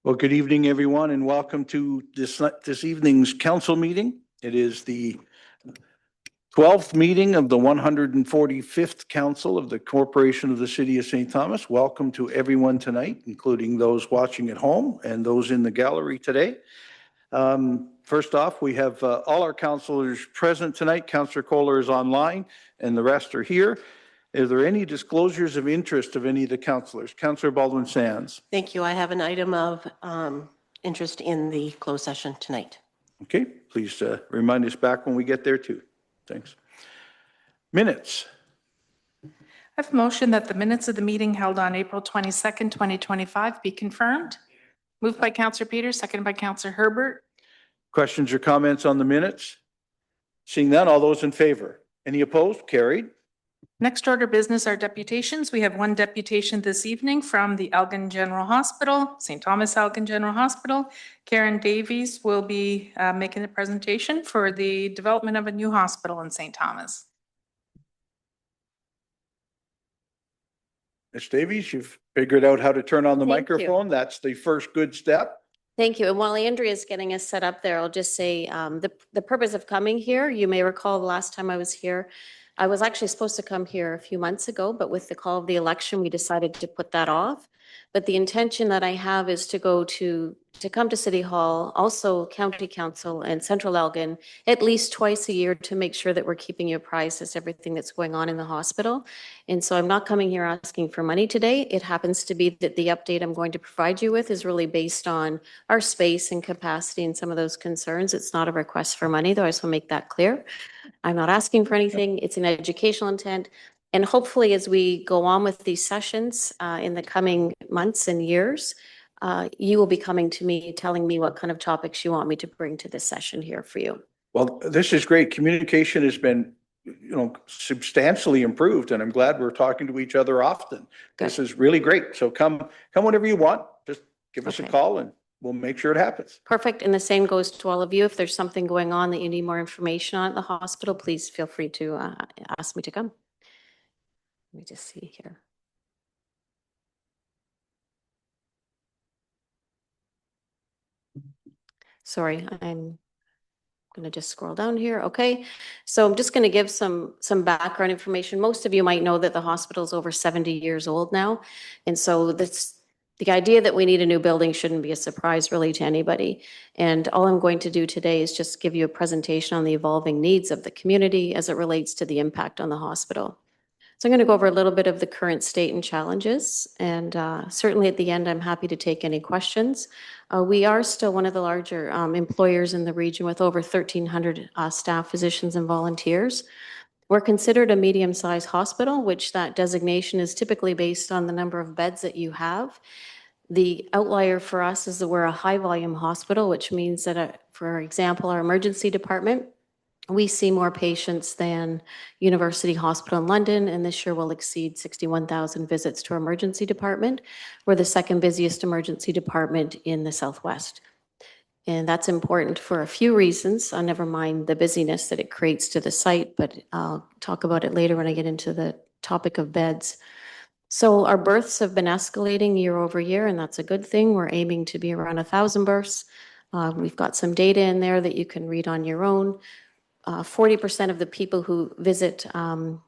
Well, good evening, everyone, and welcome to this evening's council meeting. It is the 12th meeting of the 145th Council of the Corporation of the City of St. Thomas. Welcome to everyone tonight, including those watching at home and those in the gallery today. First off, we have all our councilors present tonight. Councillor Kohler is online and the rest are here. Are there any disclosures of interest of any of the councilors? Councillor Baldwin-Sands. Thank you. I have an item of interest in the closed session tonight. Okay, please remind us back when we get there too. Thanks. Minutes. I have a motion that the minutes of the meeting held on April 22nd, 2025 be confirmed. Moved by Councillor Peters, seconded by Councillor Herbert. Questions or comments on the minutes? Seeing none, all those in favor? Any opposed? Carried. Next order of business are deputations. We have one deputation this evening from the Elgin General Hospital, St. Thomas Elgin General Hospital. Karen Davies will be making the presentation for the development of a new hospital in St. Thomas. Ms. Davies, you've figured out how to turn on the Thank you. microphone. That's the first good step. Thank you. And while Andrea is getting us set up there, I'll just say the purpose of coming here, you may recall the last time I was here, I was actually supposed to come here a few months ago, but with the call of the election, we decided to put that off. But the intention that I have is to come to City Hall, also County Council and Central Elgin, at least twice a year to make sure that we're keeping you apprised as to everything that's going on in the hospital. And so I'm not coming here asking for money today. It happens to be that the update I'm going to provide you with is really based on our space and capacity and some of those concerns. It's not a request for money, though I just want to make that clear. I'm not asking for anything. It's an educational intent. And hopefully, as we go on with these sessions in the coming months and years, you will be coming to me, telling me what kind of topics you want me to bring to this session here for you. Well, this is great. Communication has been, substantially improved, and I'm glad we're talking to each other often. Good. This is really great. So come whenever you want. Just give us a call and we'll make sure it happens. Perfect. And the same goes to all of you. If there's something going on that you need more information on at the hospital, please feel free to ask me to come. Let me just see here. Sorry, I'm going to just scroll down here. Okay. So I'm just going to give some background information. Most of you might know that the hospital is over 70 years old now. And so the idea that we need a new building shouldn't be a surprise really to anybody. And all I'm going to do today is just give you a presentation on the evolving needs of the community as it relates to the impact on the hospital. So I'm going to go over a little bit of the current state and challenges, and certainly at the end, I'm happy to take any questions. We are still one of the larger employers in the region with over 1,300 staff, physicians, and volunteers. We're considered a medium-sized hospital, which that designation is typically based on the number of beds that you have. The outlier for us is that we're a high-volume hospital, which means that, for example, our emergency department, we see more patients than University Hospital in London, and this year will exceed 61,000 visits to our emergency department. We're the second busiest emergency department in the Southwest. And that's important for a few reasons. Never mind the busyness that it creates to the site, but I'll talk about it later when I get into the topic of beds. So our births have been escalating year over year, and that's a good thing. We're aiming to be around 1,000 births. We've got some data in there that you can read on your own. 40% of the people who visit, 40%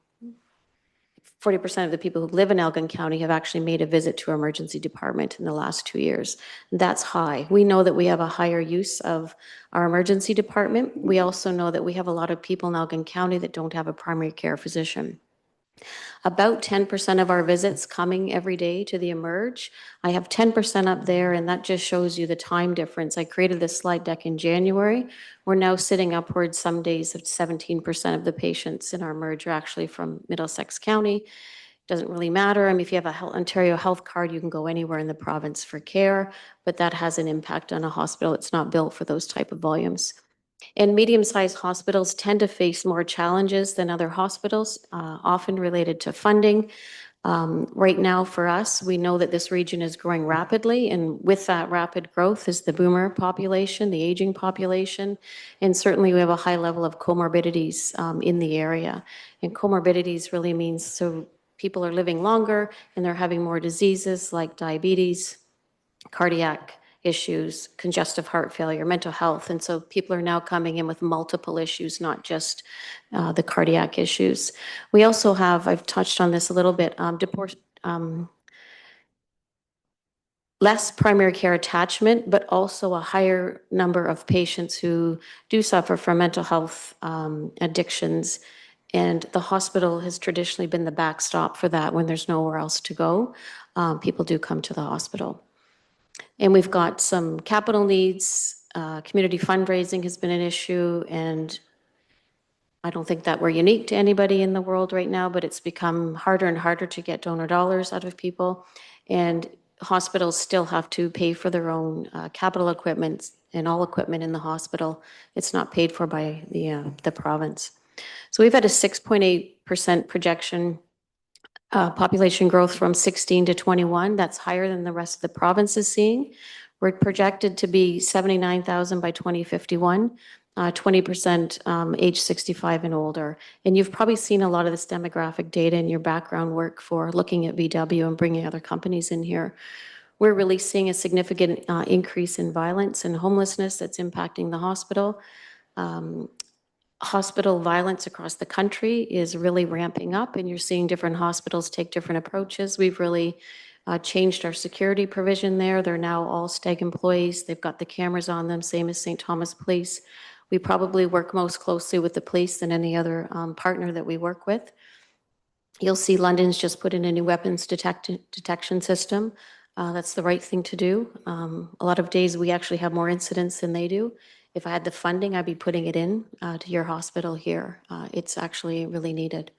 of the people who live in Elgin County have actually made a visit to our emergency department in the last 2 years. That's high. We know that we have a higher use of our emergency department. We also know that we have a lot of people in Elgin County that don't have a primary care physician. About 10% of our visits coming every day to the Emerge. I have 10% up there, and that just shows you the time difference. I created this slide deck in January. We're now sitting upwards some days of 17% of the patients in our Emerge are actually from Middlesex County. Doesn't really matter. I mean, if you have a Ontario health card, you can go anywhere in the province for care, but that has an impact on a hospital. It's not built for those type of volumes. And medium-sized hospitals tend to face more challenges than other hospitals, often related to funding. Right now for us, we know that this region is growing rapidly, and with that rapid growth is the boomer population, the aging population, and certainly we have a high level of comorbidities in the area. And comorbidities really means so people are living longer and they're having more diseases like diabetes, cardiac issues, congestive heart failure, mental health. And so people are now coming in with multiple issues, not just the cardiac issues. We also have, I've touched on this a little bit, less primary care attachment, but also a higher number of patients who do suffer from mental health addictions. And the hospital has traditionally been the backstop for that when there's nowhere else to go. People do come to the hospital. And we've got some capital needs. Community fundraising has been an issue, and I don't think that we're unique to anybody in the world right now, but it's become harder and harder to get donor dollars out of people. And hospitals still have to pay for their own capital equipment and all equipment in the hospital. It's not paid for by the province. So we've had a 6.8% projection population growth from 16 to 21. That's higher than the rest of the province is seeing. We're projected to be 79,000 by 2051. 20% age 65 and older. And you've probably seen a lot of this demographic data in your background work for looking at VW and bringing other companies in here. We're really seeing a significant increase in violence and homelessness that's impacting the hospital. Hospital violence across the country is really ramping up, and you're seeing different hospitals take different approaches. We've really changed our security provision there. They're now all STEG employees. They've got the cameras on them, same as St. Thomas Police. We probably work most closely with the police than any other partner that we work with. You'll see London's just put in a new weapons detection system. That's the right thing to do. A lot of days we actually have more incidents than they do. If I had the funding, I'd be putting it in to your hospital here. It's actually really needed.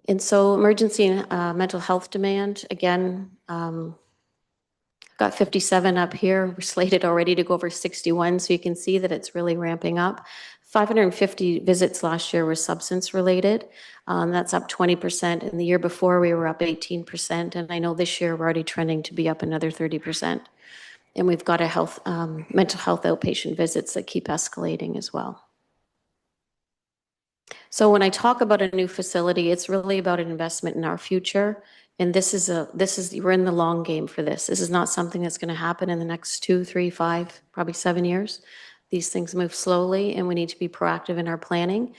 And so emergency and mental health demand, again, got 57 up here. We're slated already to go over 61, so you can see that it's really ramping up. 550 visits last year were substance related. That's up 20%. And the year before we were up 18%. And I know this year we're already trending to be up another 30%. And we've got a mental health outpatient visits that keep escalating as well. So when I talk about a new facility, it's really about an investment in our future. And we're in the long game for this. This is not something that's going to happen in the next 2, 3, 5, probably 7 years. These things move slowly, and we need to be proactive in our planning.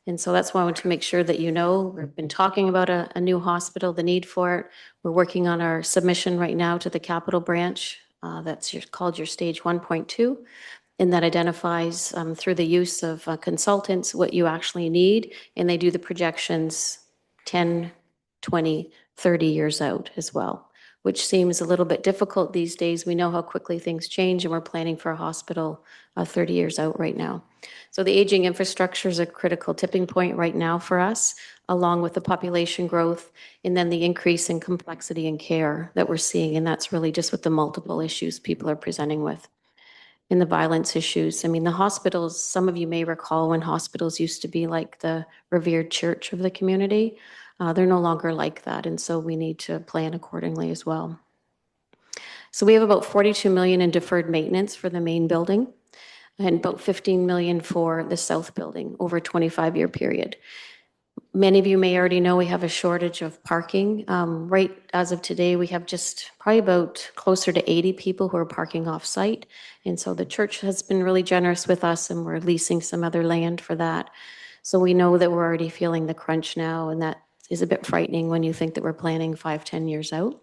And so that's why I want to make sure that you know, we've been talking about a new hospital, the need for it. We're working on our submission right now to the capital branch. That's called your stage 1.2. And that identifies through the use of consultants what you actually need. And they do the projections 10, 20, 30 years out as well, which seems a little bit difficult these days. We know how quickly things change, and we're planning for a hospital 30 years out right now. So the aging infrastructure is a critical tipping point right now for us, along with the population growth and then the increase in complexity in care that we're seeing. And that's really just with the multiple issues people are presenting with. In the violence issues. I mean, the hospitals, some of you may recall when hospitals used to be like the revered church of the community. They're no longer like that. And so we need to plan accordingly as well. So we have about 42 million in deferred maintenance for the main building and about 15 million for the south building over a 25-year period. Many of you may already know we have a shortage of parking. Right as of today, we have just probably about closer to 80 people who are parking off-site. And so the church has been really generous with us, and we're leasing some other land for that. So we know that we're already feeling the crunch now, and that is a bit frightening when you think that we're planning 5, 10 years out.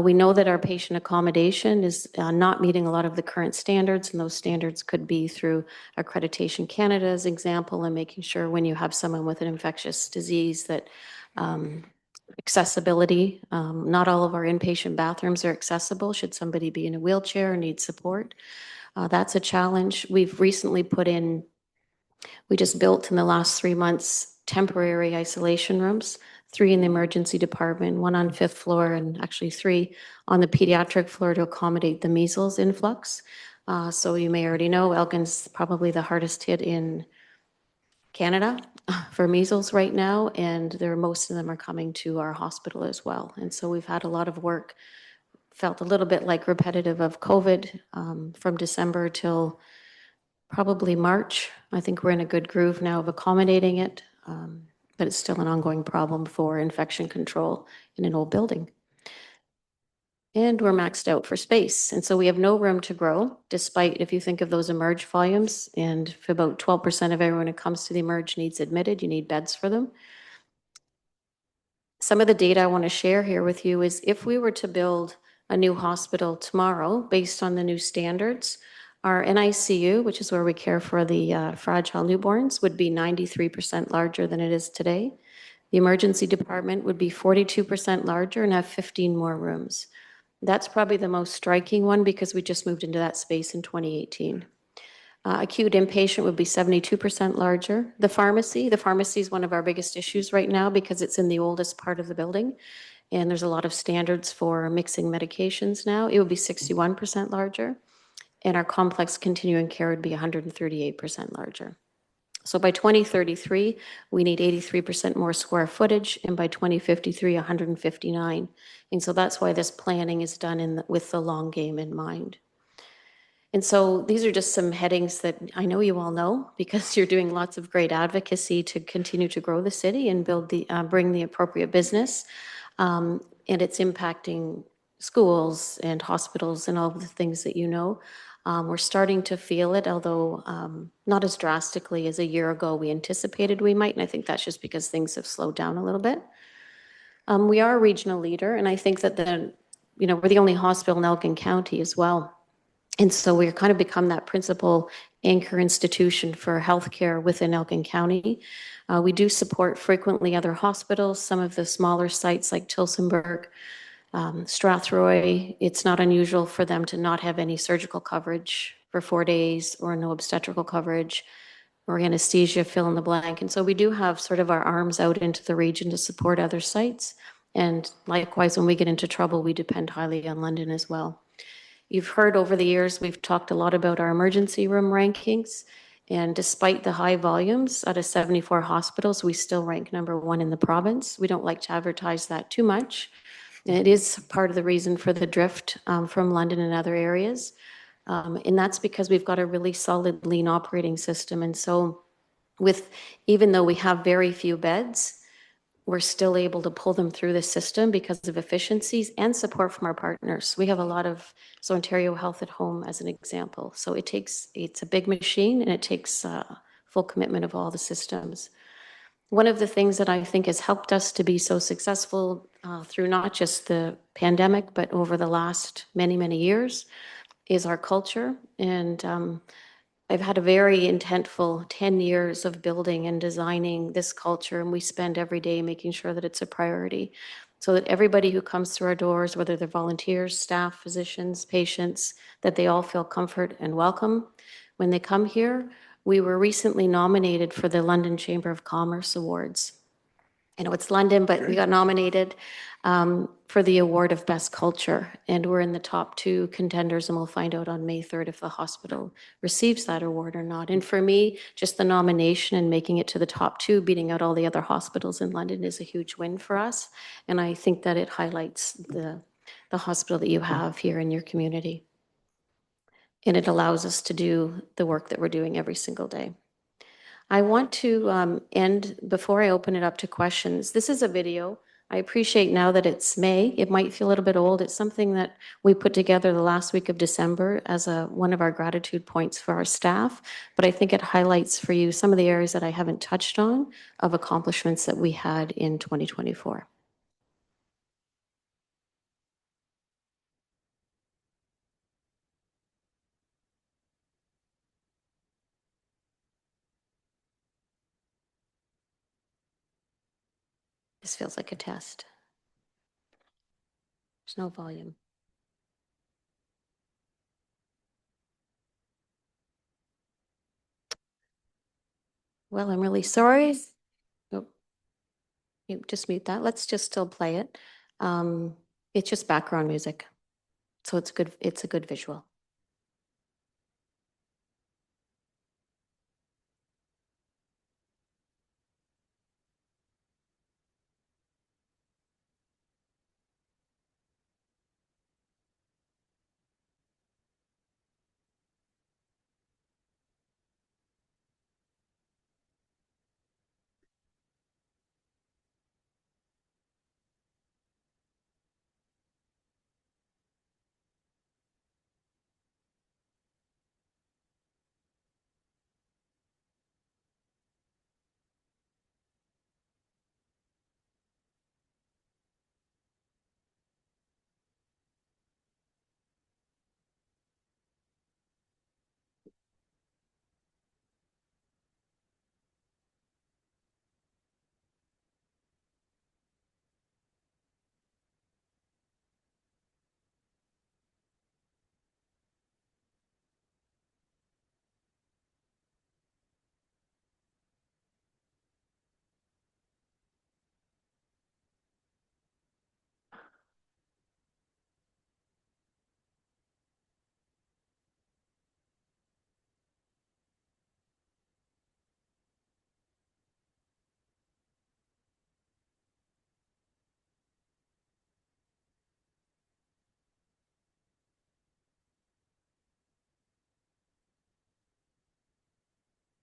We know that our patient accommodation is not meeting a lot of the current standards, and those standards could be through Accreditation Canada's example and making sure when you have someone with an infectious disease that accessibility, not all of our inpatient bathrooms are accessible should somebody be in a wheelchair or need support. That's a challenge. We've recently we just built in the last 3 months temporary isolation rooms, 3 in the emergency department, 1 on 5th floor, and actually 3 on the pediatric floor to accommodate the measles influx. So you may already know Elgin's probably the hardest hit in Canada for measles right now, and most of them are coming to our hospital as well. And so we've had a lot of work, felt a little bit like repetitive of COVID from December till probably March. I think we're in a good groove now of accommodating it. But it's still an ongoing problem for infection control in an old building. And we're maxed out for space. And so we have no room to grow, despite if you think of those emerge volumes, and if about 12% of everyone who comes to the emerge needs admitted, you need beds for them. Some of the data I want to share here with you is if we were to build a new hospital tomorrow based on the new standards, our NICU, which is where we care for the fragile newborns, would be 93% larger than it is today. The emergency department would be 42% larger and have 15 more rooms. That's probably the most striking one because we just moved into that space in 2018. Acute inpatient would be 72% larger. The pharmacy is one of our biggest issues right now because it's in the oldest part of the building, and there's a lot of standards for mixing medications now. It would be 61% larger, and our complex continuing care would be 138% larger. So by 2033, we need 83% more square footage, and by 2053, 159. And so that's why this planning is done with the long game in mind. And so these are just some headings that I know you all know because you're doing lots of great advocacy to continue to grow the city and bring the appropriate business. And it's impacting schools and hospitals and all of the things that you know. We're starting to feel it, although not as drastically as a year ago we anticipated we might. And I think that's just because things have slowed down a little bit. We are a regional leader, and I think that we're the only hospital in Elgin County as well. And so we're kind of become that principal anchor institution for healthcare within Elgin County. We do support frequently other hospitals, some of the smaller sites like Tillsonburg, Strathroy. It's not unusual for them to not have any surgical coverage for 4 days or no obstetrical coverage or anesthesia, fill in the blank. And so we do have sort of our arms out into the region to support other sites. And likewise, when we get into trouble, we depend highly on London as well. You've heard over the years, we've talked a lot about our emergency room rankings. And despite the high volumes out of 74 hospitals, we still rank #1 in the province. We don't like to advertise that too much. And it is part of the reason for the drift from London and other areas. And that's because we've got a really solid lean operating system. And so even though we have very few beds, we're still able to pull them through the system because of efficiencies and support from our partners. We have so Ontario Health at Home as an example. So it's a big machine, and it takes full commitment of all the systems. One of the things that I think has helped us to be so successful through not just the pandemic, but over the last many, many years is our culture. And I've had a very intentful 10 years of building and designing this culture, and we spend every day making sure that it's a priority so that everybody who comes through our doors, whether they're volunteers, staff, physicians, patients, that they all feel comfort and welcome when they come here. We were recently nominated for the London Chamber of Commerce Awards. I know it's London, but we got nominated for the award of best culture. And we're in the top 2 contenders, and we'll find out on May 3rd if the hospital receives that award or not. And for me, just the nomination and making it to the top 2, beating out all the other hospitals in London is a huge win for us. And I think that it highlights the hospital that you have here in your community. And it allows us to do the work that we're doing every single day. I want to end, before I open it up to questions, this is a video. I appreciate now that it's May, it might feel a little bit old. It's something that we put together the last week of December as one of our gratitude points for our staff, but I think it highlights for you some of the areas that I haven't touched on of accomplishments that we had in 2024. This feels like a test. There's no volume. Well, I'm really sorry. Oh, you just mute that. Let's just still play it. It's just background music. So it's a good visual.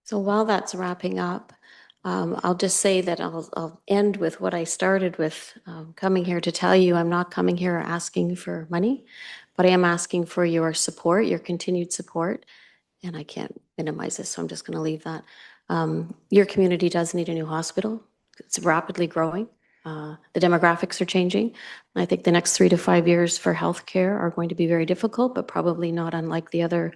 So while that's wrapping up, I'll just say that I'll end with what I started with, coming here to tell you I'm not coming here asking for money, but I am asking for your support, your continued support. And I can't minimize this, so I'm just going to leave that. Your community does need a new hospital. It's rapidly growing. The demographics are changing. And I think the next 3 to 5 years for healthcare are going to be very difficult, but probably not unlike the other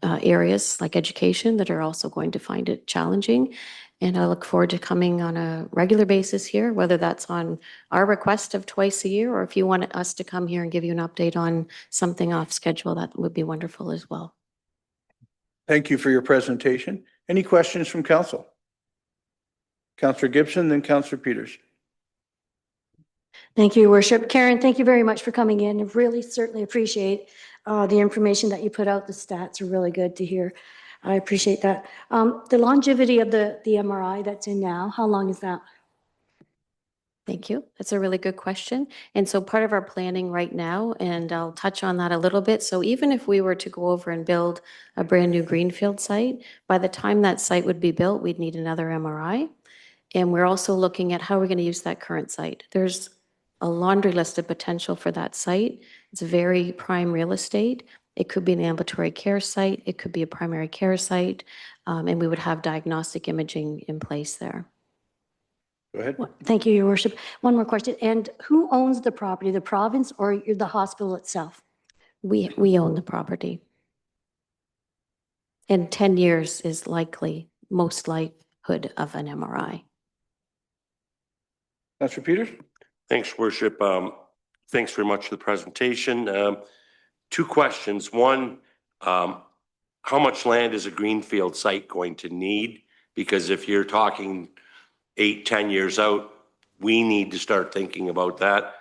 areas like education that are also going to find it challenging. And I look forward to coming on a regular basis here, whether that's on our request of twice a year, or if you want us to come here and give you an update on something off schedule, that would be wonderful as well. Thank you for your presentation. Any questions from council? Councillor Gibson, then Councillor Peters. Thank you, Your Worship. Karen, thank you very much for coming in. I really certainly appreciate the information that you put out. The stats are really good to hear. I appreciate that. The longevity of the MRI that's in now, how long is that? Thank you. That's a really good question. And so part of our planning right now, and I'll touch on that a little bit. So even if we were to go over and build a brand new greenfield site, by the time that site would be built, we'd need another MRI. And we're also looking at how we're going to use that current site. There's a laundry list of potential for that site. It's very prime real estate. It could be an ambulatory care site. It could be a primary care site. And we would have diagnostic imaging in place there. Go ahead. Thank you, Your Worship. One more question. And who owns the property, the province or the hospital itself? We own the property. And 10 years is likely, most likelihood of an MRI. Councillor Peters? Thanks, Worship. Thanks very much for the presentation. 2 questions. One, how much land is a greenfield site going to need? Because if you're talking 8, 10 years out, we need to start thinking about that.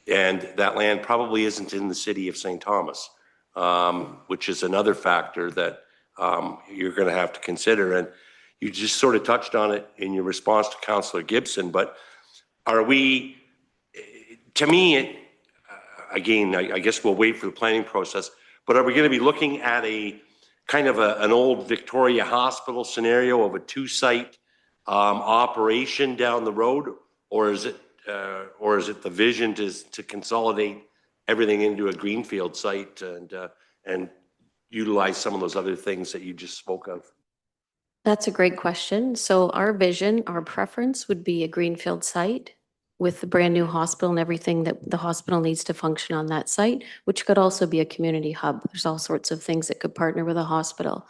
And that land probably isn't in the city of St. Thomas, which is another factor that you're going to have to consider. And you just sort of touched on it in your response to Councillor Gibson, but are we, to me, again, I guess we'll wait for the planning process, but are we going to be looking at a kind of an old Victoria Hospital scenario of a 2-site operation down the road, or is it the vision to consolidate everything into a greenfield site and utilize some of those other things that you just spoke of? That's a great question. So our vision, our preference would be a greenfield site with the brand new hospital and everything that the hospital needs to function on that site, which could also be a community hub. There's all sorts of things that could partner with a hospital.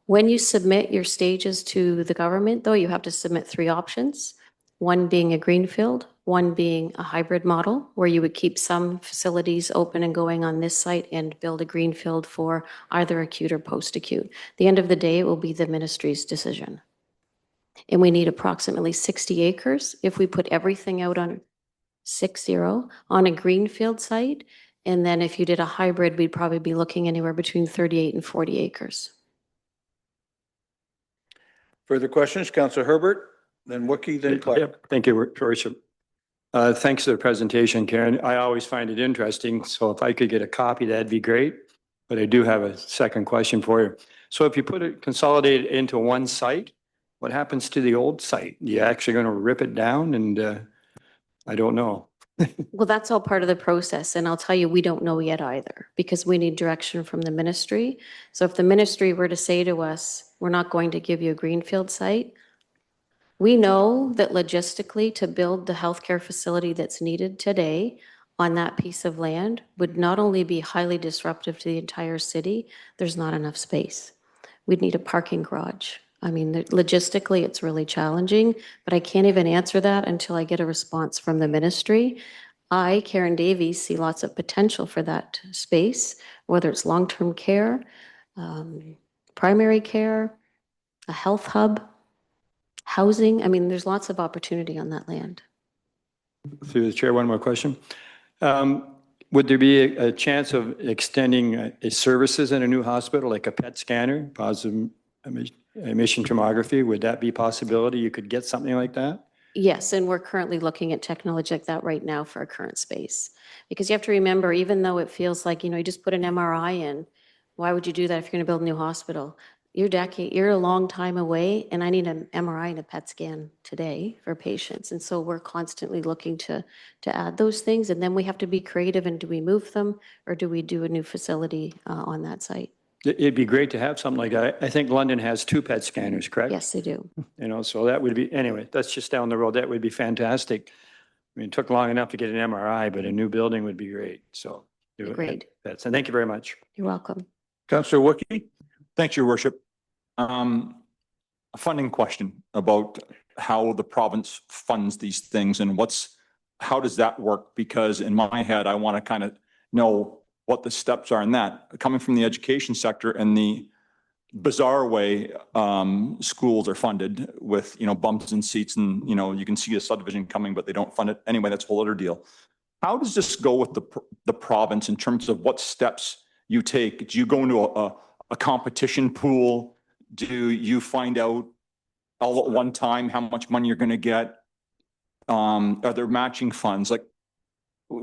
When you submit your stages to the government, though, you have to submit 3 options. One being a greenfield, one being a hybrid model where you would keep some facilities open and going on this site and build a greenfield for either acute or post-acute. At the end of the day, it will be the ministry's decision. And we need approximately 60 acres if we put everything out on 60 on a greenfield site. And then if you did a hybrid, we'd probably be looking anywhere between 38 and 40 acres. Further questions? Councillor Herbert, then Wookie, then Clark. Yep. Thank you, Your Worship. Thanks for the presentation, Karen. I always find it interesting, so if I could get a copy, that'd be great. But I do have a second question for you. So if you put it consolidated into one site, what happens to the old site? You actually going to rip it down? And I don't know. Well, that's all part of the process. And I'll tell you, we don't know yet either because we need direction from the ministry. So if the ministry were to say to us, we're not going to give you a greenfield site, we know that logistically to build the healthcare facility that's needed today on that piece of land would not only be highly disruptive to the entire city, there's not enough space. We'd need a parking garage. I mean, logistically, it's really challenging, but I can't even answer that until I get a response from the ministry. I, Karen Davies, see lots of potential for that space, whether it's long-term care, primary care, a health hub, housing. I mean, there's lots of opportunity on that land. Through the chair, one more question. Would there be a chance of extending services in a new hospital, like a PET scanner, positive emission tomography? Would that be a possibility? You could get something like that? Yes, and we're currently looking at technology like that right now for our current space. Because you have to remember, even though it feels like, you just put an MRI in, why would you do that if you're going to build a new hospital? you're a long time away, and I need an MRI and a PET scan today for patients. And so we're constantly looking to add those things, and then we have to be creative, and do we move them, or do we do a new facility on that site? It'd be great to have something like that. I think London has 2 PET scanners, correct? Yes, they do. You know, so that would be, anyway, that's just down the road. That would be fantastic. I mean, it took long enough to get an MRI, but a new building would be great. So. Great. That's, and thank you very much. You're welcome. Councillor Wookie? Thanks, Your Worship. A funding question about how the province funds these things and how does that work? Because in my head, I want to kind of know what the steps are in that. Coming from the education sector and the bizarre way schools are funded with, bumps and seats and, you can see a subdivision coming, but they don't fund it. Anyway, that's a whole other deal. How does this go with the province in terms of what steps you take? Do you go into a competition pool? Do you find out all at one time how much money you're going to get? Are there matching funds? Like,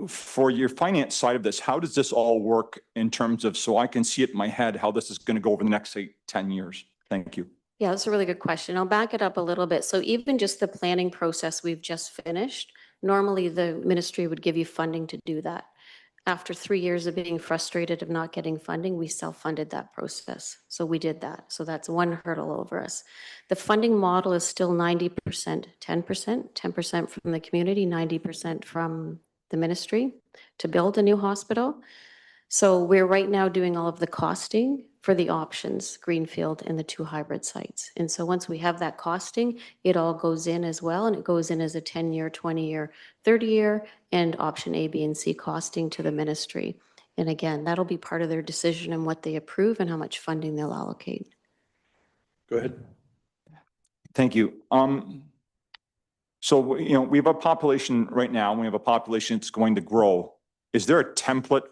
for your finance side of this, how does this all work in terms of, so I can see it in my head, how this is going to go over the next, say, 10 years? Thank you. Yeah, that's a really good question. I'll back it up a little bit. So even just the planning process we've just finished, normally the ministry would give you funding to do that. After 3 years of being frustrated of not getting funding, we self-funded that process. So we did that. So that's one hurdle over us. The funding model is still 90%, 10% from the community, 90% from the ministry to build a new hospital. So we're right now doing all of the costing for the options, Greenfield and the 2 hybrid sites. And so once we have that costing, it all goes in as well, and it goes in as a 10-year, 20-year, 30-year, and option A, B, and C costing to the ministry. And again, that'll be part of their decision and what they approve and how much funding they'll allocate. Go ahead. Thank you. So, we have a population right now, and we have a population that's going to grow. Is there a template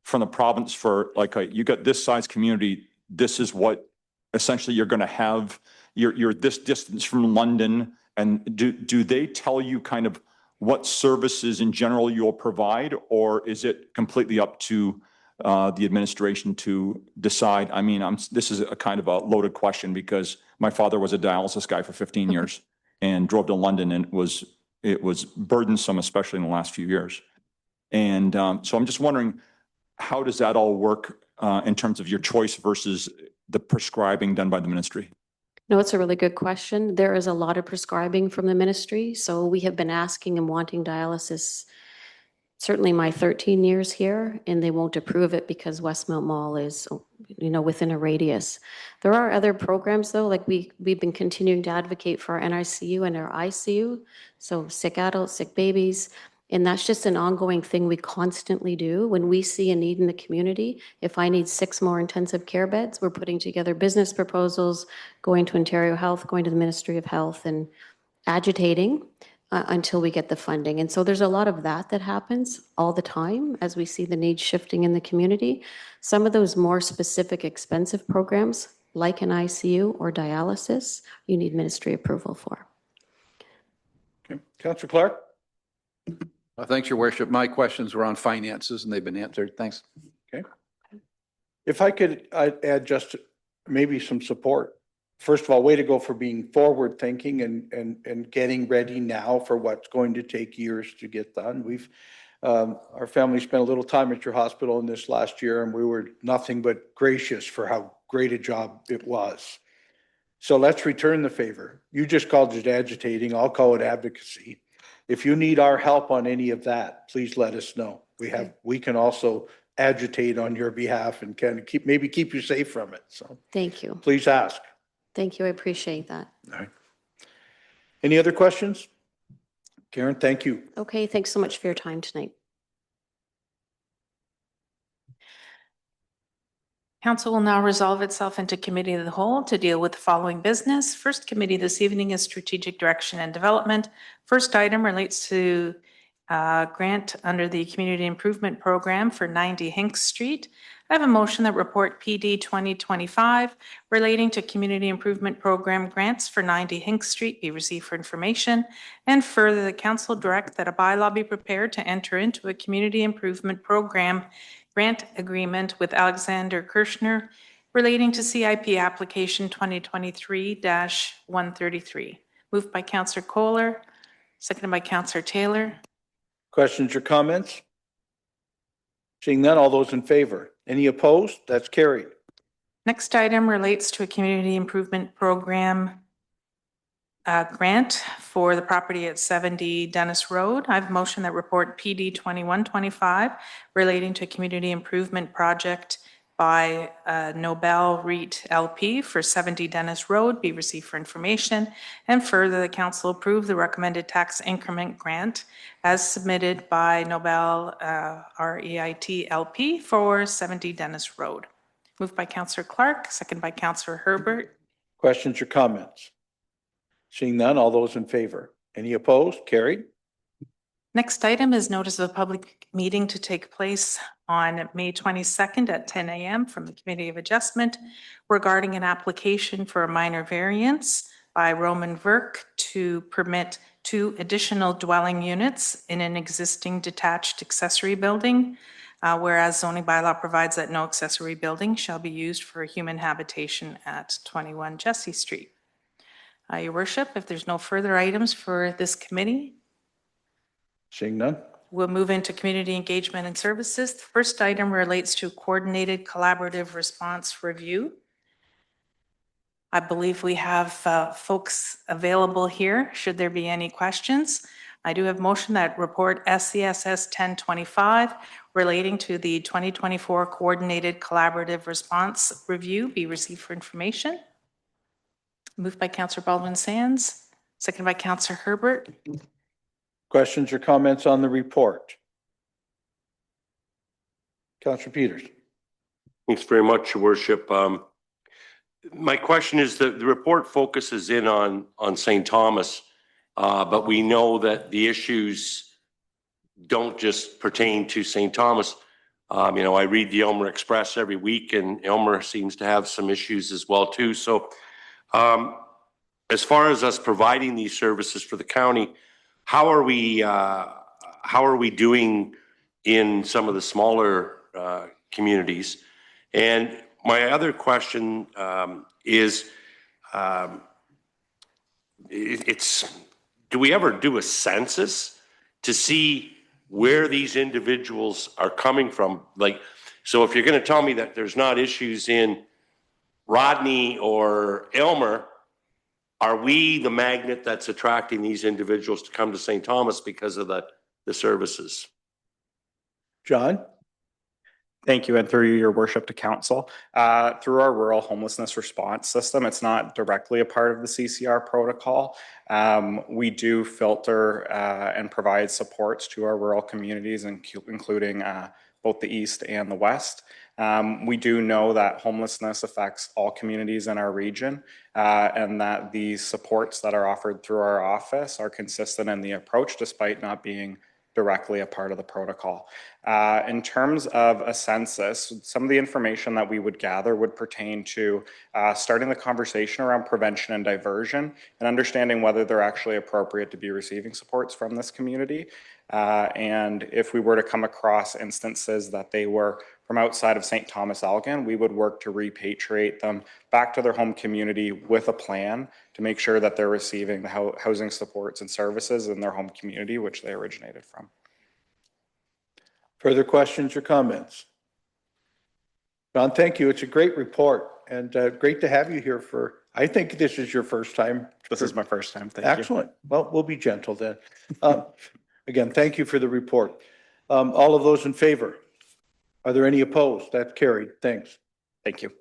from the province for, like, you got this size community, this is what essentially you're going to have, you're this distance from London, and do they tell you kind of what services in general you'll provide, or is it completely up to the administration to decide? I mean, this is a kind of a loaded question because my father was a dialysis guy for 15 years and drove to London, and it was burdensome, especially in the last few years. And so I'm just wondering, how does that all work in terms of your choice versus the prescribing done by the ministry? No, it's a really good question. There is a lot of prescribing from the ministry. So we have been asking and wanting dialysis, certainly my 13 years here, and they won't approve it because Westmount Mall is, within a radius. There are other programs though, like we've been continuing to advocate for our NICU and our ICU. So sick adults, sick babies. And that's just an ongoing thing we constantly do. When we see a need in the community, if I need 6 more intensive care beds, we're putting together business proposals, going to Ontario Health, going to the Ministry of Health, and agitating until we get the funding. And so there's a lot of that happens all the time as we see the needs shifting in the community. Some of those more specific expensive programs, like an ICU or dialysis, you need ministry approval for. Okay. Councillor Clark? Thanks, Your Worship. My questions were on finances and they've been answered. Thanks. Okay. If I could add just maybe some support. First of all, way to go for being forward thinking and getting ready now for what's going to take years to get done. We've our family spent a little time at your hospital in this last year, and we were nothing but gracious for how great a job it was. So let's return the favor. You just called it agitating. I'll call it advocacy. If you need our help on any of that, please let us know. We can also agitate on your behalf and kind of keep you safe from it. So Thank you. please ask. Thank you. I appreciate that. All right. Any other questions? Karen, thank you. Okay, thanks so much for your time tonight. Council will now resolve itself into committee of the whole to deal with the following business. First committee this evening is strategic direction and development. First item relates to grant under the community improvement program for 90 Hinks Street. I have a motion that report PD 2025 relating to community improvement program grants for 90 Hinks Street be received for information, and further the council direct that a bylaw be prepared to enter into a community improvement program grant agreement with Alexander Kirshner relating to CIP application 2023-133. Moved by Counselor Kohler, seconded by Counselor Taylor. Questions or comments? Seeing none, all those in favor? Any opposed? That's carried. Next item relates to a community improvement program grant for the property at 70 Dennis Road. I have a motion that report PD 2125 relating to a community improvement project by Nobel REIT LP for 70 Dennis Road be received for information, and further the council approve the recommended tax increment grant as submitted by Nobel REIT LP for 70 Dennis Road. Moved by Councillor Clark, second by Councillor Herbert. Questions or comments? Seeing none, all those in favor? Any opposed? Carried. Next item is notice of a public meeting to take place on May 22nd at 10 a.m. from the Committee of Adjustment regarding an application for a minor variance by Roman Verk to permit 2 additional dwelling units in an existing detached accessory building, whereas zoning bylaw provides that no accessory building shall be used for human habitation at 21 Jesse Street. Your Worship, if there's no further items for this committee, Seeing none. we'll move into community engagement and services. The first item relates to coordinated collaborative response review. I believe we have folks available here, should there be any questions. I do have motion that report SCSS 1025 relating to the 2024 coordinated collaborative response review be received for information. Moved by Councillor Baldwin Sands, seconded by Councillor Herbert. Questions or comments on the report? Councillor Peters. Thanks very much, Your Worship. My question is that the report focuses in on St. Thomas, but we know that the issues don't just pertain to St. Thomas. I read the Elmer Express every week, and Elmer seems to have some issues as well too. So as far as us providing these services for the county, how are we doing in some of the smaller communities? And my other question is, do we ever do a census to see where these individuals are coming from? Like, so if you're going to tell me that there's not issues in Rodney or Elmer, are we the magnet that's attracting these individuals to come to St. Thomas because of the services? John? Thank you, and through you, Your Worship, to Council. Through our rural homelessness response system, it's not directly a part of the CCR protocol. We do filter and provide supports to our rural communities, including both the East and the West. We do know that homelessness affects all communities in our region, and that the supports that are offered through our office are consistent in the approach, despite not being directly a part of the protocol. In terms of a census, some of the information that we would gather would pertain to starting the conversation around prevention and diversion and understanding whether they're actually appropriate to be receiving supports from this community. And if we were to come across instances that they were from outside of St. Thomas Elgin, we would work to repatriate them back to their home community with a plan to make sure that they're receiving the housing supports and services in their home community, which they originated from. Further questions or comments? John, thank you. It's a great report and great to have you here I think this is your first time. This is my first time. Thank you. Excellent. Well, we'll be gentle then. Again, thank you for the report. All of those in favor? Are there any opposed? That's carried. Thanks. Thank you.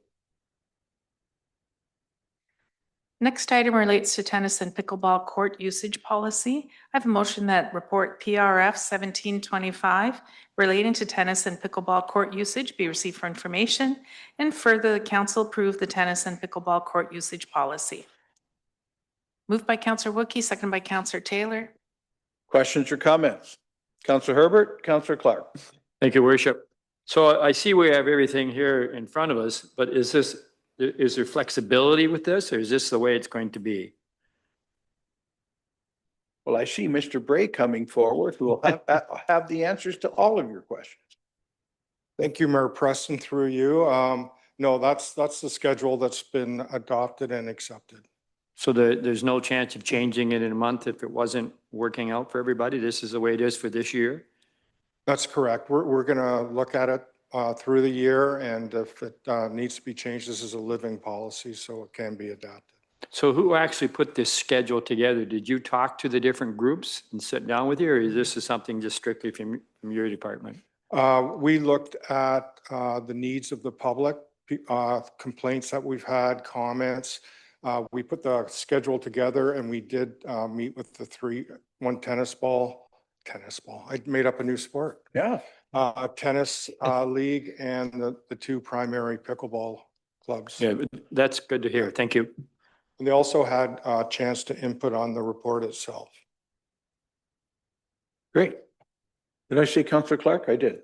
Next item relates to tennis and pickleball court usage policy. I have a motion that report PRF 1725 relating to tennis and pickleball court usage be received for information, and further the council approve the tennis and pickleball court usage policy. Moved by Councillor Wookey, seconded by Councillor Taylor. Questions or comments? Councillor Herbert, Councillor Clark. Thank you, Worship. So I see we have everything here in front of us, but is there flexibility with this, or is this the way it's going to be? Well, I see Mr. Bray coming forward, who will have the answers to all of your questions. Thank you, Mayor Preston, through you. No, that's the schedule that's been adopted and accepted. So there's no chance of changing it in a month if it wasn't working out for everybody? This is the way it is for this year? That's correct. We're going to look at it through the year, and if it needs to be changed, this is a living policy, so it can be adapted. So who actually put this schedule together? Did you talk to the different groups and sit down with you, or is this something just strictly from your department? We looked at the needs of the public, complaints that we've had, comments. We put the schedule together, and we did meet with one tennis ball. I made up a new sport. Yeah. Tennis league and the two primary pickleball clubs. Yeah, that's good to hear. Thank you. And they also had a chance to input on the report itself. Great. Did I say Councillor Clark? I did.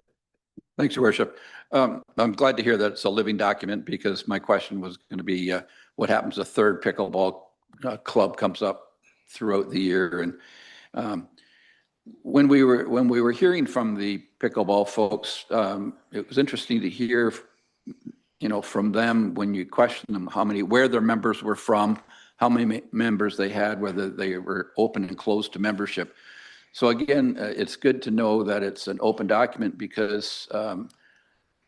Thanks, Your Worship. I'm glad to hear that it's a living document, because my question was going to be what happens if a third pickleball club comes up throughout the year. And when we were hearing from the pickleball folks, it was interesting to hear, from them when you question them where their members were from, how many members they had, whether they were open and closed to membership. So again, it's good to know that it's an open document, because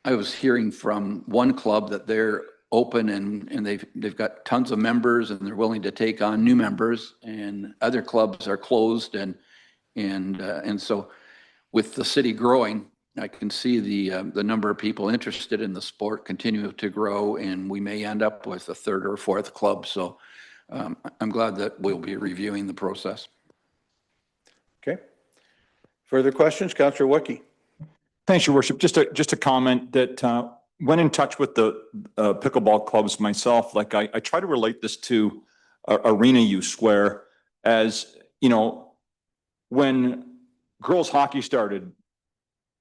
I was hearing from one club that they're open and they've got tons of members and they're willing to take on new members, and other clubs are closed and so with the city growing, I can see the number of people interested in the sport continue to grow, and we may end up with a third or fourth club. So I'm glad that we'll be reviewing the process. Okay. Further questions? Councillor Wookie. Thanks, Your Worship. Just a comment that went in touch with the pickleball clubs myself. Like I try to relate this to arena use, where as when girls hockey started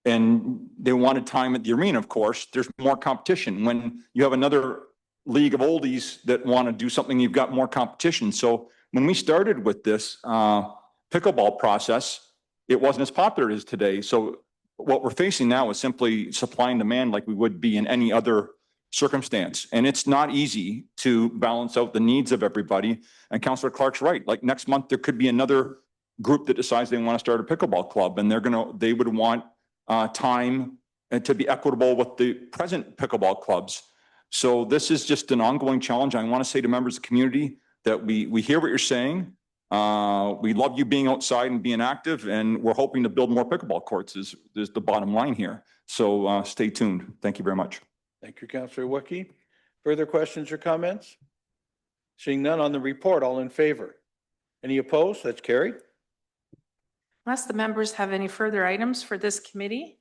and they wanted time at the arena, of course, there's more competition. When you have another league of oldies that want to do something, you've got more competition. So when we started with this pickleball process, it wasn't as popular as today. So what we're facing now is simply supply and demand, like we would be in any other circumstance. And it's not easy to balance out the needs of everybody. And Councillor Clark's right. Like next month, there could be another group that decides they want to start a pickleball club, and they would want time to be equitable with the present pickleball clubs. So this is just an ongoing challenge. I want to say to members of the community that we hear what you're saying. We love you being outside and being active, and we're hoping to build more pickleball courts is the bottom line here. So stay tuned. Thank you very much. Thank you, Councillor Wookie. Further questions or comments? Seeing none on the report, all in favor? Any opposed? That's carried. Unless the members have any further items for this committee,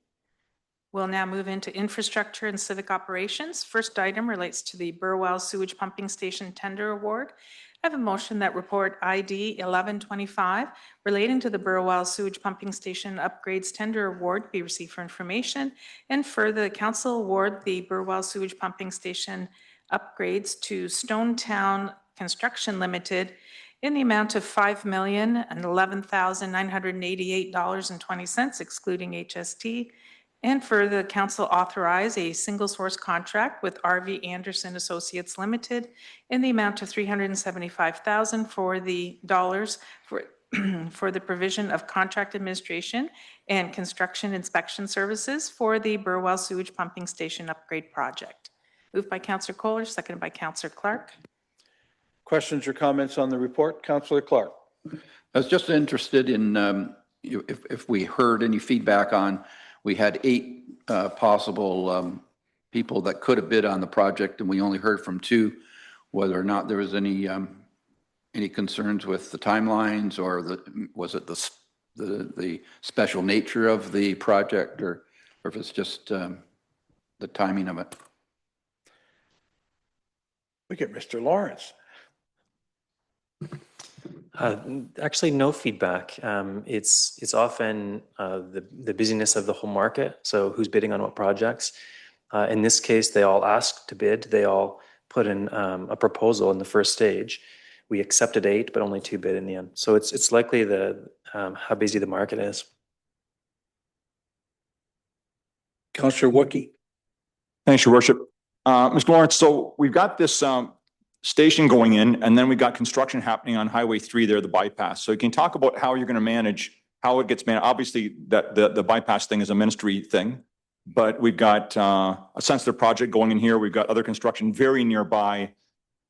we'll now move into infrastructure and civic operations. First item relates to the Burwell Sewage Pumping Station Tender Award. I have a motion that report ID 1125 relating to the Burwell Sewage Pumping Station Upgrades Tender Award be received for information, and further, the council award the Burwell Sewage Pumping Station upgrades to Stonetown Construction Limited in the amount of $5,011,988.20, excluding HST. And further, the council authorize a single source contract with RV Anderson Associates Limited in the amount of $375,000 for the provision of contract administration and construction inspection services for the Burwell Sewage Pumping Station Upgrade Project. Moved by Councillor Kohler, seconded by Councillor Clark. Questions or comments on the report? Councillor Clark. I was just interested in if we heard any feedback on, we had 8 possible people that could have bid on the project, and we only heard from 2, whether or not there was any concerns with the timelines, or was it the special nature of the project, or if it's just the timing of it. We get Mr. Lawrence. Actually, no feedback. It's often the busyness of the whole market. So who's bidding on what projects? In this case, they all asked to bid. They all put in a proposal in the first stage. We accepted 8, but only 2 bid in the end. So it's likely how busy the market is. Councillor Wookie. Thanks, Your Worship. Mr. Lawrence, so we've got this station going in, and then we got construction happening on Highway 3 there, the bypass. So you can talk about how you're going to manage, how it gets managed. Obviously, that the bypass thing is a ministry thing, but we've got a sensitive project going in here. We've got other construction very nearby.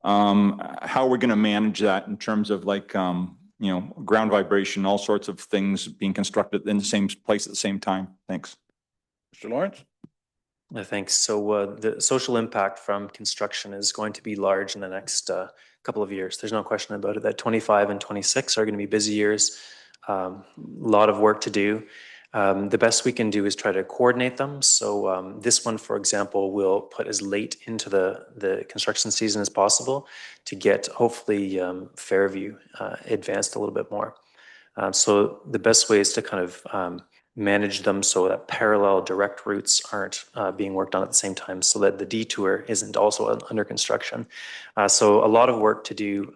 How are we going to manage that in terms of like, ground vibration, all sorts of things being constructed in the same place at the same time? Thanks. Mr. Lawrence? Thanks. So the social impact from construction is going to be large in the next couple of years. There's no question about it that 25 and 26 are going to be busy years. A lot of work to do. The best we can do is try to coordinate them. So this one, for example, will put as late into the construction season as possible to get hopefully Fairview advanced a little bit more. So the best way is to kind of manage them so that parallel direct routes aren't being worked on at the same time, so that the detour isn't also under construction. So a lot of work to do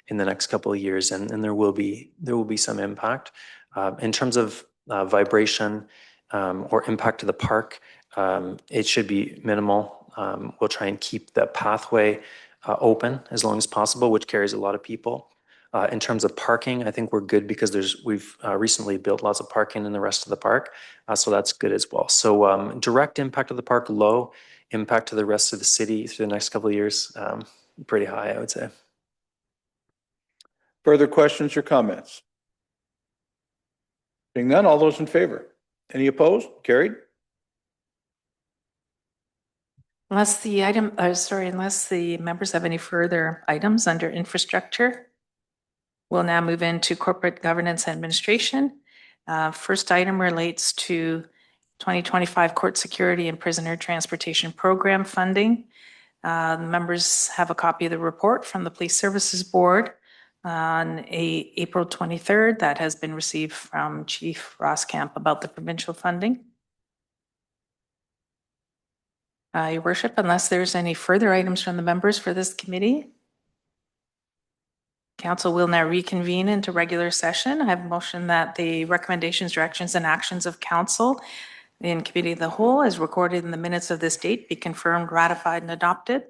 in the next couple of years, and there will be some impact. In terms of vibration or impact to the park, it should be minimal. We'll try and keep the pathway open as long as possible, which carries a lot of people. In terms of parking, I think we're good because we've recently built lots of parking in the rest of the park, so that's good as well. So direct impact of the park, low. Impact to the rest of the city through the next couple of years, pretty high, I would say. Further questions or comments? Being none, all those in favor? Any opposed? Carried. Unless the members have any further items under infrastructure, we'll now move into corporate governance and administration. First item relates to 2025 Court Security and Prisoner Transportation Program funding. The members have a copy of the report from the Police Services Board on April 23rd that has been received from Chief Roskamp about the provincial funding. Your Worship, unless there's any further items from the members for this committee, Council will now reconvene into regular session. I have a motion that the recommendations, directions, and actions of Council in Committee of the Whole, as recorded in the minutes of this date, be confirmed, ratified, and adopted.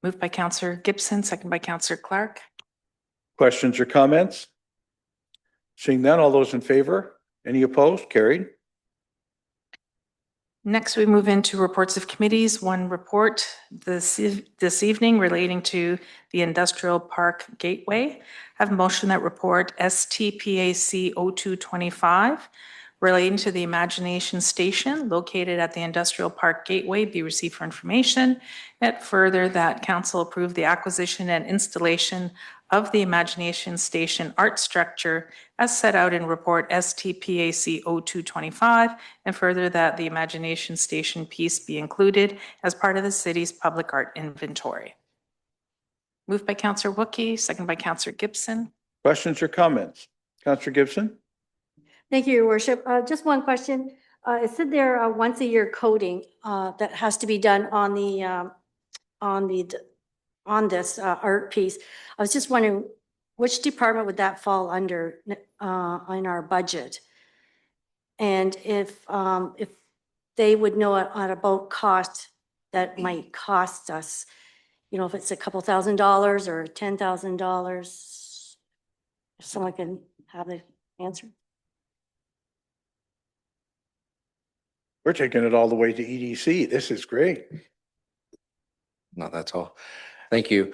Moved by Councillor Gibson, second by Councillor Clark. Questions or comments? Seeing none, all those in favor? Any opposed? Carried. Next, we move into reports of committees. One report this evening relating to the Industrial Park Gateway. I have a motion that report STPAC 0225 relating to the Imagination Station located at the Industrial Park Gateway be received for information. Yet further, that Council approve the acquisition and installation of the Imagination Station art structure as set out in report STPAC 0225, and further that the Imagination Station piece be included as part of the city's public art inventory. Moved by Councillor Wookey, second by Councillor Gibson. Questions or comments? Councillor Gibson? Thank you, Your Worship. Just one question. It said there once a year coating that has to be done on this art piece. I was just wondering which department would that fall under in our budget, and if they would know at about cost that might cost us, if it's a couple $1,000s or $10,000. If someone can have the answer. We're taking it all the way to EDC. This is great. No, that's all. Thank you.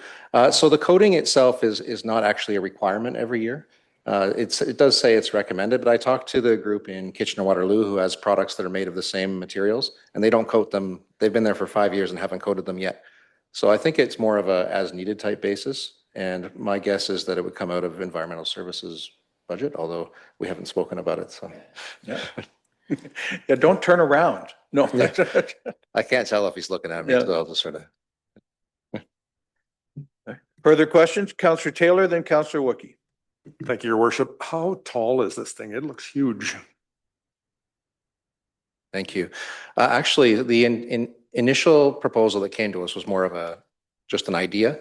So the coating itself is not actually a requirement every year. It does say it's recommended, but I talked to the group in Kitchener-Waterloo who has products that are made of the same materials, and they don't coat them. They've been there for 5 years and haven't coated them yet. So I think it's more of a as-needed type basis, and my guess is that it would come out of Environmental Services budget, although we haven't spoken about it. So yeah, yeah, don't turn around. No, I can't tell if he's looking at me, so I'll just sort of. Further questions? Councillor Taylor, then Councillor Wookey. Thank you, Your Worship. How tall is this thing? It looks huge. Thank you. Actually, the initial proposal that came to us was more of just an idea.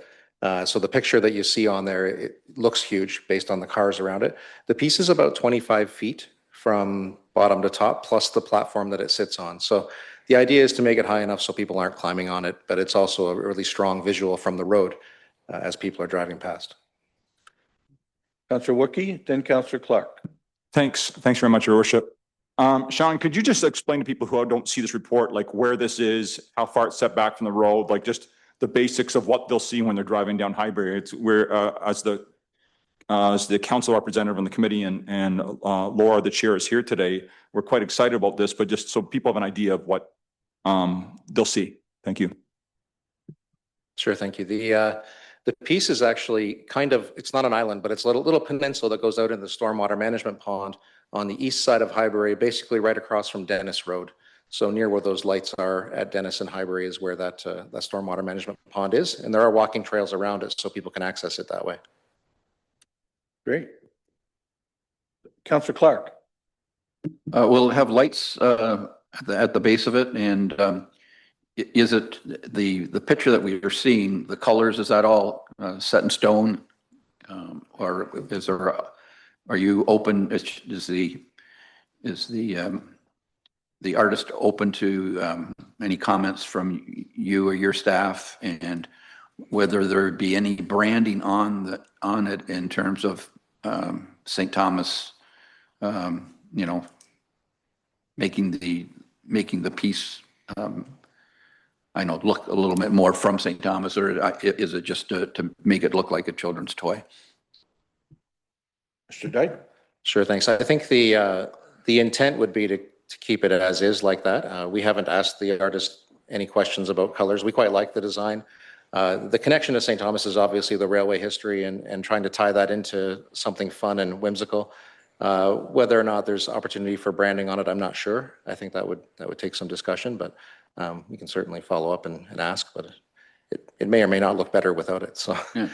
So the picture that you see on there, it looks huge based on the cars around it. The piece is about 25 feet from bottom to top, plus the platform that it sits on. So the idea is to make it high enough so people aren't climbing on it, but it's also a really strong visual from the road as people are driving past. Councillor Wookie, then Councillor Clark. Thanks very much, Your Worship. Sean, could you just explain to people who don't see this report, like where this is, how far it's set back from the road, like just the basics of what they'll see when they're driving down Highbury? It's where, as the council representative on the committee and Laura, the chair, is here today, we're quite excited about this, but just so people have an idea of what they'll see. Thank you. Sure, thank you. The piece is actually kind of, it's not an island, but it's a little peninsula that goes out in the stormwater management pond on the east side of Highbury, basically right across from Dennis Road. So near where those lights are at Dennis and Highbury is where that stormwater management pond is. And there are walking trails around it so people can access it that way. Great. Councillor Clark. We'll have lights at the base of it, and is it the picture that we are seeing, the colors, is that all set in stone, or is there? Are you open? Is the artist open to any comments from you or your staff, and whether there be any branding on it in terms of St. Thomas, making the piece, I know, look a little bit more from St. Thomas, or is it just to make it look like a children's toy? Mr. Dyke. Sure, thanks. I think the intent would be to keep it as is like that. We haven't asked the artist any questions about colors. We quite like the design. The connection to St. Thomas is obviously the railway history and trying to tie that into something fun and whimsical. Whether or not there's opportunity for branding on it, I'm not sure. I think that would take some discussion, but we can certainly follow up and ask, but it may or may not look better without it. So, yeah.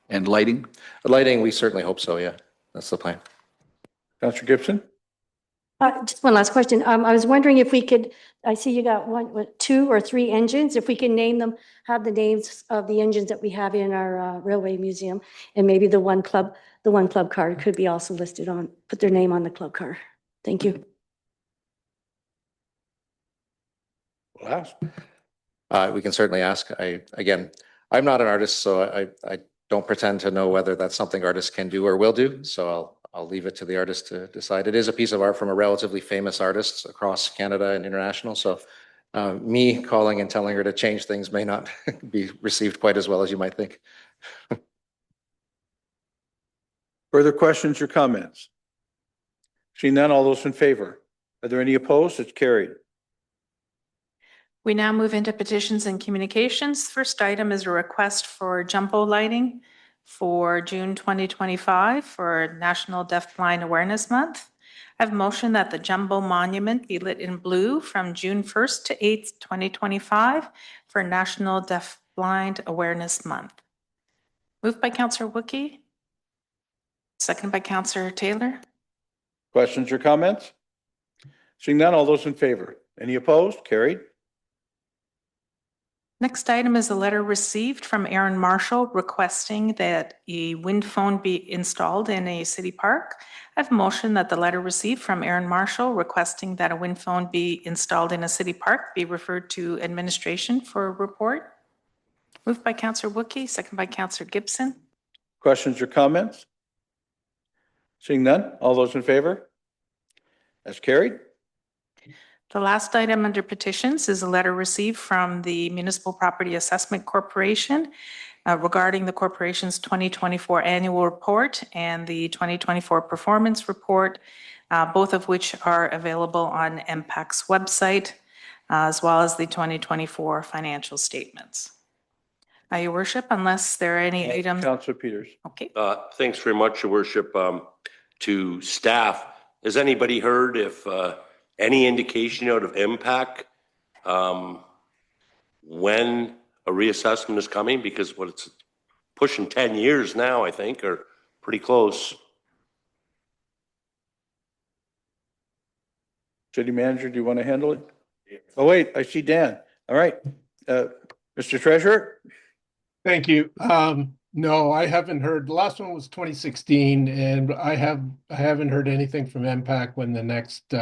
And lighting? Lighting, we certainly hope so, yeah. That's the plan. Councillor Gibson. Just one last question. I was wondering if we could, I see you got 2 or 3 engines, if we can name them, have the names of the engines that we have in our railway museum, and maybe the one club car could be also listed on, put their name on the club car. Thank you. We'll ask. We can certainly ask. Again, I'm not an artist, so I don't pretend to know whether that's something artists can do or will do. So I'll leave it to the artist to decide. It is a piece of art from a relatively famous artist across Canada and international. So me calling and telling her to change things may not be received quite as well as you might think. Further questions or comments? Seeing none, all those in favor? Are there any opposed? It's carried. We now move into petitions and communications. First item is a request for jumbo lighting for June 2025 for National Deafblind Awareness Month. I have a motion that the jumbo monument be lit in blue from June 1st to 8th, 2025 for National Deafblind Awareness Month. Moved by Councillor Wookie. Second by Councillor Taylor. Questions or comments? Seeing none, all those in favor? Any opposed? Carried. Next item is a letter received from Aaron Marshall requesting that a wind phone be installed in a city park. I have a motion that the letter received from Aaron Marshall requesting that a wind phone be installed in a city park be referred to administration for a report. Moved by Councillor Wookie, second by Councillor Gibson. Questions or comments? Seeing none, all those in favor? That's carried. The last item under petitions is a letter received from the Municipal Property Assessment Corporation regarding the corporation's 2024 annual report and the 2024 performance report, both of which are available on MPAC's website, as well as the 2024 financial statements. Your Worship, unless there are any items. Councillor Peters. Okay. Thanks very much, Your Worship. To staff, has anybody heard if any indication out of MPAC when a reassessment is coming? Because it's pushing 10 years now, I think, or pretty close. City Manager, do you want to handle it? Oh, wait, I see Dan. All right. Mr. Treasurer? Thank you. No, I haven't heard. The last one was 2016, and I haven't heard anything from MPAC when the next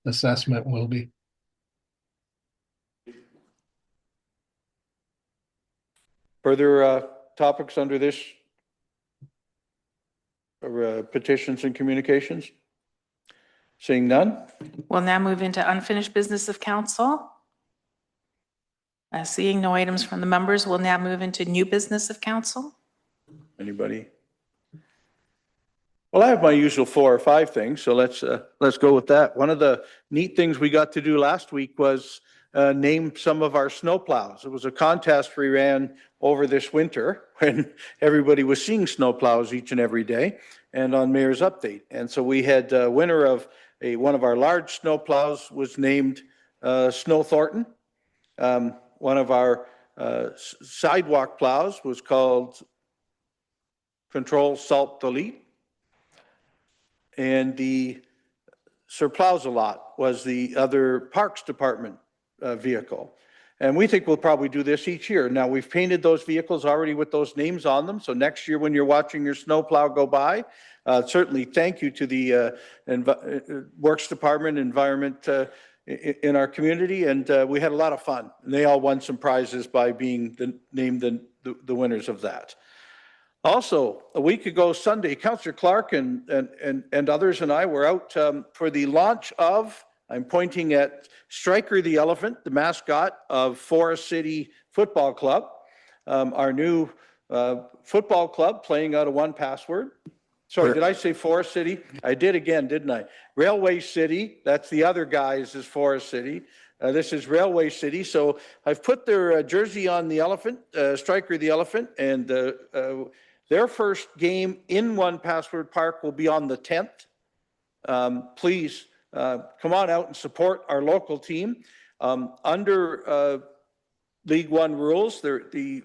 assessment will be. Further topics under this? Petitions and communications? Seeing none? We'll now move into unfinished business of council. Seeing no items from the members, we'll now move into new business of council. Anybody? Well, I have my usual 4 or 5 things, so let's go with that. One of the neat things we got to do last week was name some of our snowplows. It was a contest we ran over this winter when everybody was seeing snowplows each and every day, and on Mayor's Update. And so we had a winner of one of our large snowplows was named Snow Thornton. One of our sidewalk plows was called Control Salt Delete. And the Sir Plows-A-Lot was the other Parks Department vehicle. And we think we'll probably do this each year. Now, we've painted those vehicles already with those names on them. So next year when you're watching your snowplow go by, certainly thank you to the Works Department, Environment in our community. And we had a lot of fun. And they all won some prizes by being named the winners of that. Also, a week ago Sunday, Councillor Clark and others and I were out for the launch of, I'm pointing at Striker the Elephant, the mascot of Forest City Football Club, our new football club playing out of 1Password. Sorry, did I say Forest City? I did again, didn't I? Railway City, that's the other guys is Forest City. This is Railway City. So I've put their jersey on the elephant, Striker the Elephant, and their first game in 1Password Park will be on the 10th. Please come on out and support our local team. Under League One rules, the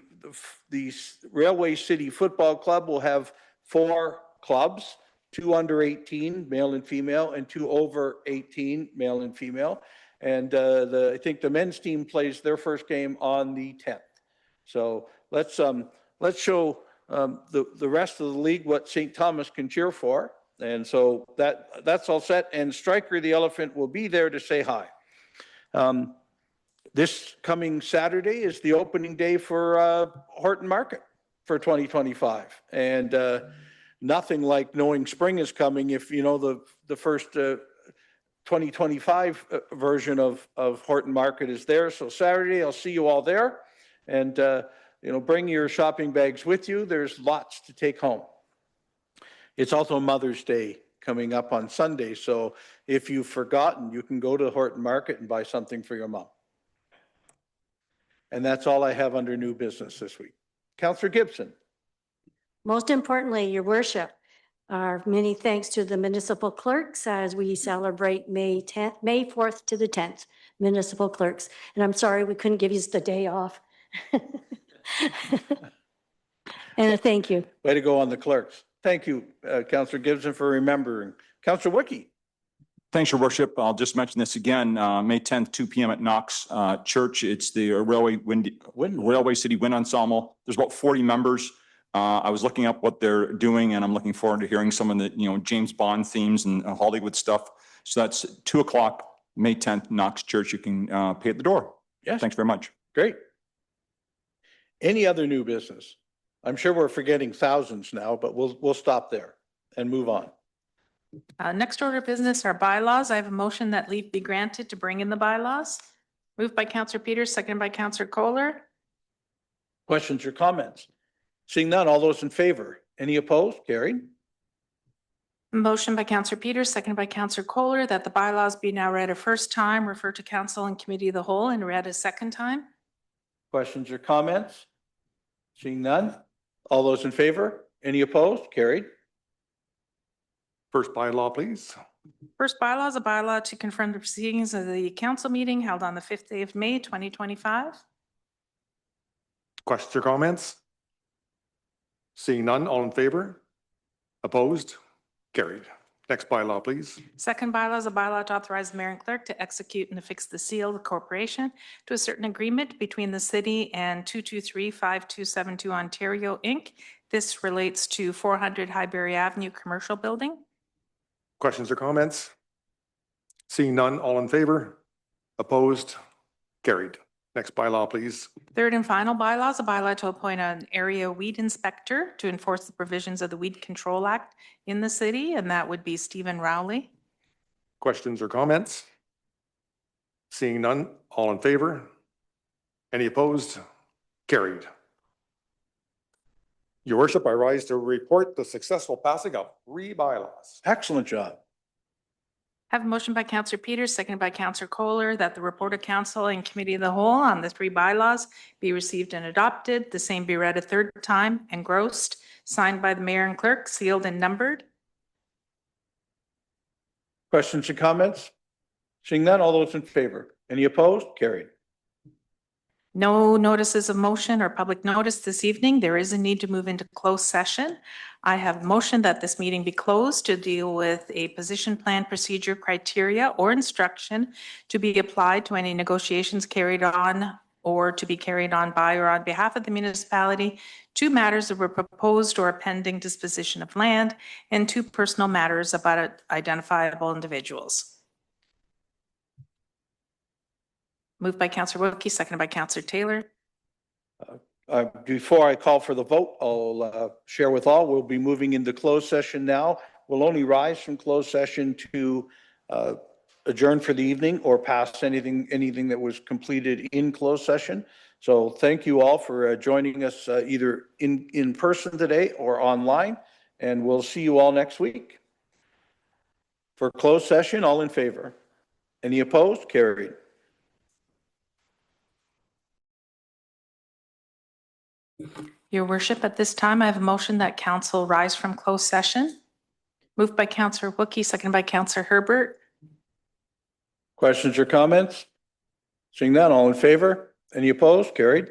Railway City Football Club will have 4 clubs, 2 under 18, male and female, and 2 over 18, male and female. And I think the men's team plays their first game on the 10th. So let's show the rest of the league what St. Thomas can cheer for. And so that's all set. And Striker the Elephant will be there to say hi. This coming Saturday is the opening day for Horton Market for 2025. And nothing like knowing spring is coming if you know the first 2025 version of Horton Market is there. So Saturday, I'll see you all there. And bring your shopping bags with you. There's lots to take home. It's also Mother's Day coming up on Sunday. So if you've forgotten, you can go to Horton Market and buy something for your mom. And that's all I have under new business this week. Councillor Gibson. Most importantly, your worship, our many thanks to the municipal clerks as we celebrate May 4th to the 10th, municipal clerks. And I'm sorry we couldn't give you the day off. And a thank you. Way to go on the clerks. Thank you, Councillor Gibson, for remembering. Councillor Wiki. Thanks, Your Worship. I'll just mention this again, May 10th, 2 p.m. at Knox Church. It's the Railway City Wind Ensemble. There's about 40 members. I was looking up what they're doing, and I'm looking forward to hearing some of the James Bond themes and Hollywood stuff. So that's 2 o'clock, May 10th, Knox Church. You can pay at the door. Yes. Thanks very much. Great. Any other new business? I'm sure we're forgetting thousands now, but we'll stop there and move on. Next order of business are bylaws. I have a motion that leave be granted to bring in the bylaws. Moved by Councillor Peters, seconded by Councillor Kohler. Questions or comments? Seeing none, all those in favor? Any opposed? Carried. Motion by Councillor Peters, seconded by Councillor Kohler, that the bylaws be now read a first time, referred to council and committee of the whole, and read a second time. Questions or comments? Seeing none, all those in favor? Any opposed? Carried. First bylaw, please. First bylaw is a bylaw to confirm the proceedings of the council meeting held on the 5th day of May, 2025. Questions or comments? Seeing none, all in favor? Opposed? Carried. Next bylaw, please. Second bylaw is a bylaw to authorize the mayor and clerk to execute and affix the seal of the corporation to a certain agreement between the city and 223-5272 Ontario, Inc. This relates to 400 Highbury Avenue Commercial Building. Questions or comments? Seeing none, all in favor? Opposed? Carried. Next bylaw, please. Third and final bylaw is a bylaw to appoint an area weed inspector to enforce the provisions of the Weed Control Act in the city, and that would be Stephen Rowley. Questions or comments? Seeing none, all in favor? Any opposed? Carried. Your worship, I rise to report the successful passing of 3 bylaws. Excellent job. Have a motion by Councillor Peters, seconded by Councillor Kohler, that the report of council and committee of the whole on the 3 bylaws be received and adopted. The same be read a third time, engrossed, signed by the mayor and clerk, sealed and numbered. Questions or comments? Seeing none, all those in favor? Any opposed? Carried. No notices of motion or public notice this evening. There is a need to move into closed session. I have motioned that this meeting be closed to deal with a position plan procedure criteria or instruction to be applied to any negotiations carried on or to be carried on by or on behalf of the municipality, 2 matters of a proposed or a pending disposition of land, and 2 personal matters about identifiable individuals. Moved by Councillor Wilkie, seconded by Councillor Taylor. Before I call for the vote, I'll share with all, we'll be moving into closed session now. We'll only rise from closed session to adjourn for the evening or pass anything that was completed in closed session. So thank you all for joining us either in person today or online, and we'll see you all next week. For closed session, all in favor? Any opposed? Carried. Your worship, at this time, I have a motion that council rise from closed session. Moved by Councillor Wilkie, seconded by Councillor Herbert. Questions or comments? Seeing none, all in favor? Any opposed? Carried.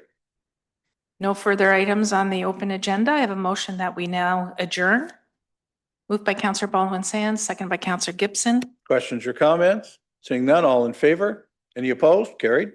No further items on the open agenda. I have a motion that we now adjourn. Moved by Councillor Baldwin-Sands, seconded by Councillor Gibson. Questions or comments? Seeing none, all in favor? Any opposed? Carried.